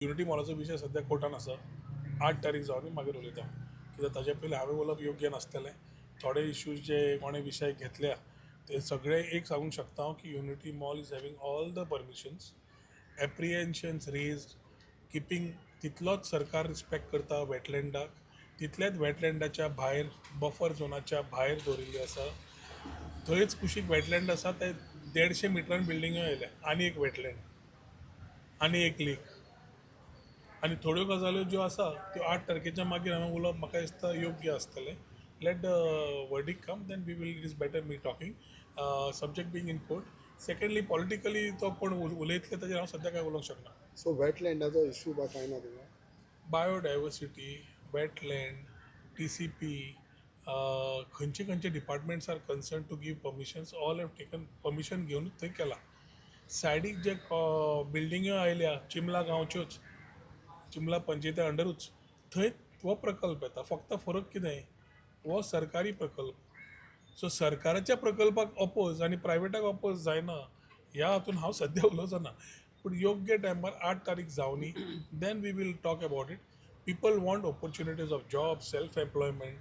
Unity मॉलाचो विशय सध्या कोर्टान आसा. 8 तारीख जावन आमी मागीर उलयता, कित्याक ताजे पयलीं हांवें उलोवप योग्य नासतलें. थोडे इश्यूज जे कोणें विशय घेतल्या ते सगळे एक सांगूंक शकता हांव की unity mall is having all the permissions, apprehensions raised, keeping तितलोच सरकार रिस्पेक्ट करता वेटलँडाक, तितलेच वेटलँडाच्या भायर बफर झोनाच्या भायर दवरिल्ली आसा. थंयच कुशीक वेटलँड आसा ते 150 मिटरान बिल्डिंग्यो येयल्या, आनी एक वेटलँड आनी एक लेक आनी थोड्यो गजाल्यो ज्यो आसा त्यो 8 तारखेच्या मागीर हांवें उलोवप म्हाका दिसता योग्य आसतलें. Let the verdict come, then we will, it is better me talking subject being in court. Secondly politically तो कोण उलयतले ताजेर हांव सद्या काय उलोवंक शकना. सो वेटलँडाचो इश्यू बा काय ना तुका? बायोडायवर्सिटी, वेटलँड, TCP, खंयचे खंयचे departments are concern to give permissions, all have taken permission घेवनूच थंय केला. सायडीक जे बिल्डिंग्यो आयल्या चिमला गांवच्योच, चिमला पंचायती अंडरूच, थंय हो प्रकल्प येता. फक्त फरक कितें, हो सरकारी प्रकल्प. सो सरकाराच्या प्रकल्पाक अपोज आनी प्रायवेटाक अपोज जायना ह्या हातून हांव सद्या उलोवचो ना. पूण योग्य टायमार 8 तारीख जावनी, then we will talk about it. People want opportunities of job, self employment,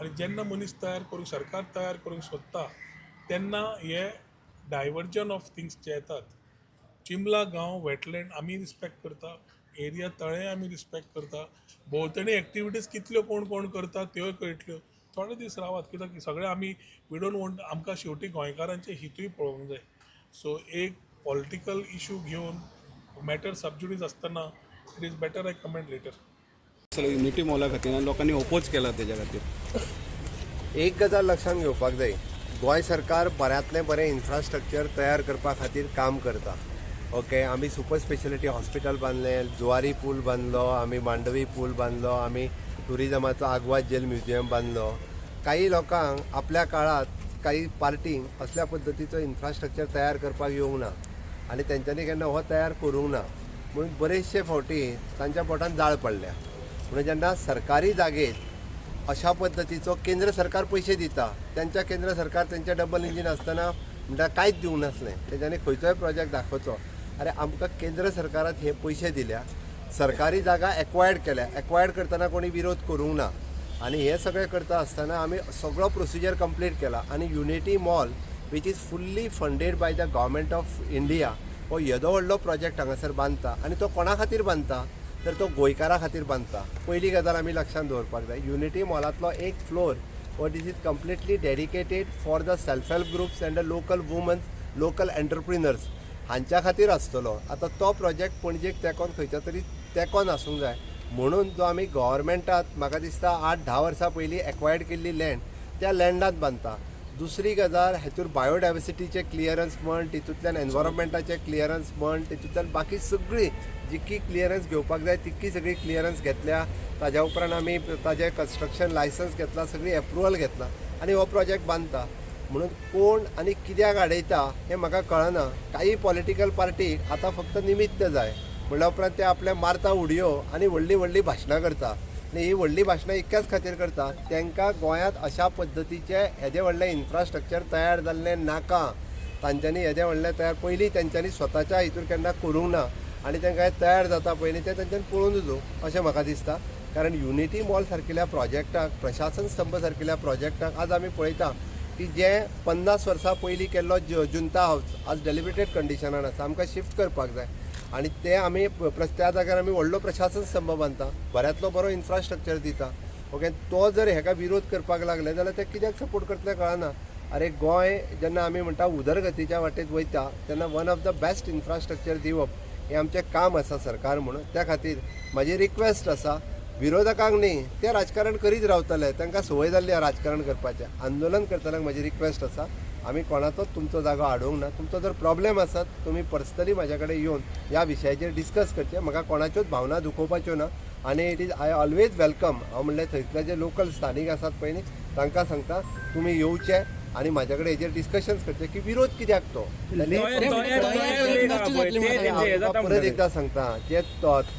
आनी जेन्ना मनीस तयार करूंक, सरकार तयार करूंक सोदता तेन्ना हे डायवर्जन ऑफ थिंग्स जे येतात. चिमला गांव वेटलँड आमी रिस्पेक्ट करता, एरिया तळें आमी रिस्पेक्ट करता, भोंवतणी एक्टिविटीज कितल्यो कोण कोण करता त्यो कळटल्यो. थोडे दीस रावात, कित्याक सगळे आमी वी डोंट वॉन्ट, आमकां शेवटी गोंयकारांचे हितूय पळोवंक जाय. सो एक पॉलिटिकल इशू घेवन मॅटर सबज्युडीज आसतना it is better I comment later. Unity मॉला खातीर लोकांनी ओपोज केला तेज्या खातीर. एक गजाल लक्षात घेवपाक जाय, गोंय सरकार बऱ्यांतलें बरें इन्फ्रास्ट्रक्चर तयार करपा खातीर काम करता. ओके, आमी सुपर स्पेशलिटी हॉस्पिटल बांदलें, जुवारी पूल बांदलो, आमी मांडवी पूल बांदलो, आमी टुरिजमाचो आग्वाद जेल म्युझियम बांदलो. काही लोकांक आपल्या काळात काही पार्टींक असल्या पद्दतीचो इन्फ्रास्ट्रक्चर तयार करपाक येवंक ना आनी तेंच्यांनी केन्ना हो तयार करूंक ना. म्हणून बरेचशे फावटी तांच्या पोटान जाळ पडल्या. म्हणून जेन्ना सरकारी जागेत अशा पद्दतीचो केंद्र सरकार पयशे दिता, तेंच्या केंद्र सरकार तेंचे डबल इंजीन आसतना म्हणटा कांयच दिवंक नासलें, तेंच्यांनी खंयचोय प्रोजेक्ट दाखोवचो. अरे आमकां केंद्र सरकारान हे पयशे दिल्या, सरकारी जागा एक्वायर्ड केल्या, एक्वायर्ड करतना कोणी विरोध करूंक ना आनी हे सगळें करता आसतना आमी सगळो प्रोसिजर कंप्लीट केला. आनी unity mall which is fully funded by the government of India हो येदो व्हडलो प्रोजेक्ट हांगासर बांदता. आनी तो कोणा खातीर बांदता तर तो गोंयकारा खातीर बांदता. पयली गजाल आमी लक्षात दवरपाक जाय, युनिटी मॉलांतलो एक floor what is completely dedicated for the self help groups and the local women, local entrepreneurs हांच्या खातीर आसतलो. आतां तो प्रोजेक्ट पणजेक तेकोन खंयच्या तरी तेकोन आसूंक जाय म्हणून जो आमी गव्हर्मेंटात म्हाका दिसता 8-10 वर्सां पयलीं एक्वायर्ड केल्ली लँड त्या लँडांत बांदता. दुसरी गजाल, हेतूर बायोडायवर्सिटीचे क्लियरन्स म्हण, तितूंतल्यान एनवायरमेंटाचे क्लियरन्स म्हण, तितूंतल्यान बाकी सगळी जितकी क्लियरन्स घेवपाक जाय तितकी सगळी क्लियरन्स घेतल्या. ताज्या उपरांत आमी ताजें कन्स्ट्रक्शन लायसन्स घेतला, सगळी एप्रुवल घेतला आनी हो प्रोजेक्ट बांदता. म्हणून कोण आनी कित्याक आडयता हें म्हाका कळना. काही पॉलिटिकल पार्टीक आतां फक्त निमित्त जाय म्हणल्या उपरांत ते आपले मारता उडयो आनी व्हडली व्हडली भाशणां करता. आनी ही व्हडली भाशणां इतक्याच खातीर करता, तांकां गोंयांत अशा पद्दतीचे येदे व्हडलें इन्फ्रास्ट्रक्चर तयार जाल्लें नाका. तांच्यांनी येदे व्हडलें तयार पयलीं तेंच्यांनी स्वताच्या हितूर केन्ना करूंक ना आनी तांकां हें तयार जाता पयलीं तें तेंच्यांनी पळोवन नजो अशें म्हाका दिसता. कारण युनिटी मॉल सारकिल्या प्रोजेक्टाक, प्रशासन स्तंभ सारकिल्या प्रोजेक्टाक आज आमी पळयता की जे 50 वर्सां पयलीं केल्लो जुंता हावस आज डेलिब्रेटेड कंडिशनान आसा. आमकां शिफ्ट करपाक जाय आनी ते आमी त्या जाग्यार आमी व्हडलो प्रशासन स्तंभ बांदता, बऱ्यांतलो बरो इन्फ्रास्ट्रक्चर दिता. ओके, तो जर हेका विरोध करपाक लागले जाल्यार ते कित्याक सपोर्ट करतले कळना. अरे गोंय जेन्ना आमी म्हणटा उदरगतीच्या वाटेक वयता तेन्ना one of the best infrastructure दिवप हें आमचें काम आसा सरकार म्हणून. त्या खातीर म्हाजी रिक्वेस्ट आसा, विरोधकांक न्ही, ते राजकारण करीत रावतले, तांकां संवय जाल्ली राजकारण करपाचें. आंदोलन करतल्यांक म्हाजी रिक्वेस्ट आसा, आमी कोणाचोच तुमचो जागो आडोवंक ना. तुमचो जर प्रॉब्लेम आसत तुमी पर्सनली म्हाज्या कडेन येवन ह्या विशयाचेर डिस्कस करचें. म्हाका कोणाच्योच भावना दुखोवपाच्यो ना आनी it is I always welcome. हांव म्हणलें थंयसले जे लोकल स्थानीक आसात पळय न्ही तांकां सांगता तुमी येवचे आनी म्हाज्या कडेन हेजेर डिस्कशन करचें की विरोध कित्याक तो. परत एकदां सांगता, जे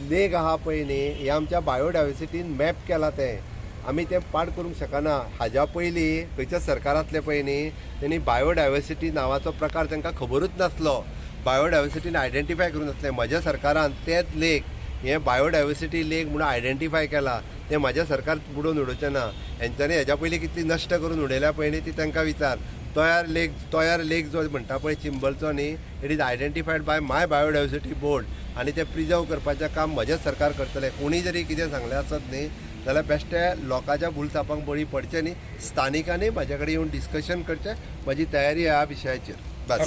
लेक आहा पळय न्ही हे आमच्या बायोडायवर्सिटीन मॅप केला तें आमी तें पाड करूंक शकना. हाज्या पयलीं खंयच्या सरकारांतले पळय न्ही तेणी बायोडायवर्सिटी नांवाचो प्रकार तांकां खबरूच नासलो, बायोडायवर्सिटीन आयडेंटिफाय करूंक नासलें. म्हज्या सरकारान तेच लेक हे बायोडायवर्सिटी लेक म्हणून आयडेंटिफाय केला ते माझ्या सरकार बुडोवन उडोवचें ना. हेंच्यांनी हेज्या पयलीं कितली नश्ट करून उडयल्या पळय ती तांकां विचार. तोयार लेक जो म्हणटा पळय चिंबलचो न्ही, it is identified by my biodiversity board आनी ते प्रिजर्व करपाचें काम म्हजें सरकार करतलें. कोणी जरी कितें सांगलें आसत न्ही जाल्यार बेश्टे लोकांच्या भुलथापांक बळी पडचें न्ही. स्थानिकांनी म्हाजे कडेन येवन डिस्कशन करचें. म्हजी तयारी ह्या विशयाचेर. बस.